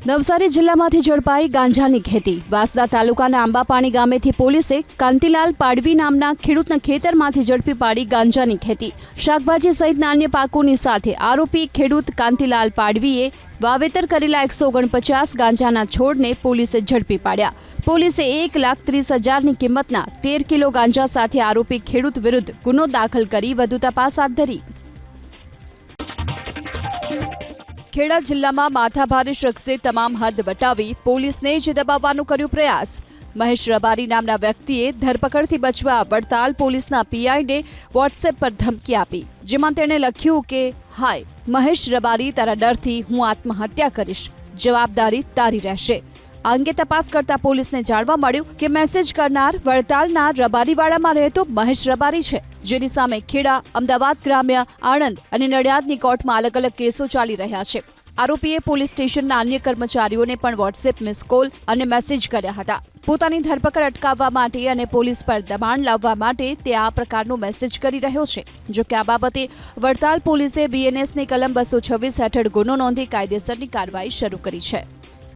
નવસારી જિલ્લામાંથી ઝડપાઈ ગાંજાની ખેતી। વાંસદા તાલુકાના આંબાપાણી ગામેથી પોલીસે કાંતિલાલ પાડવી નામના ખેડૂતના ખેતરમાંથી ઝડપી પાડી ગાંજાની ખેતી। શાકભાજી સહિતના અન્ય પાકોની સાથે આરોપી ખેડૂત કાંતિલાલ પાડવીએ વાવેતર કરેલા 149 ગાંજાના છોડને પોલીસે ઝડપી પાડ્યા। પોલીસે 1,30,000ની કિંમતના 13 કિલો ગાંજા સાથે આરોપી ખેડૂત વિરુદ્ધ ગુનો દાખલ કરી વધુ તપાસ હાથ ધરી। ખેડા જિલ્લામાં માથાભારે શખ્સે તમામ હદ વટાવી પોલીસને જ દબાવવાનો કર્યો પ્રયાસ। મહેશ રબારી નામના વ્યક્તિએ ધરપકડથી બચવા વડતાલ પોલીસના પીઆઈને વોટ્સએપ પર ધમકી આપી, જેમાં તેણે લખ્યું કે હાય મહેશ રબારી, તારા ડરથી હું આત્મહત્યા કરીશ, જવાબદારી તારી રહેશે। આ અંગે તપાસ કરતા પોલીસને જાણવા મળ્યું કે મેસેજ કરનાર વડતાલના રબારીવાડામાં રહેતો મહેશ રબારી છે, જેની સામે ખેડા, અમદાવાદ ગ્રામ્ય, આણંદ અને નડિયાદની કોર્ટમાં અલગ અલગ કેસો ચાલી રહ્યા છે। આરોપીએ પોલીસ સ્ટેશનના અન્ય કર્મચારીઓને પણ વોટ્સએપ મિસ કોલ અને મેસેજ કર્યા હતા। પોતાની ધરપકડ અટકાવવા માટે અને પોલીસ પર દબાણ લાવવા માટે તે આ પ્રકારનો મેસેજ કરી રહ્યો છે। જો કે આ બાબતે વડતાલ પોલીસે બીએનએસની કલમ 226 હેઠળ ગુનો નોંધી કાયદેસરની કાર્યવાહી શરૂ કરી છે।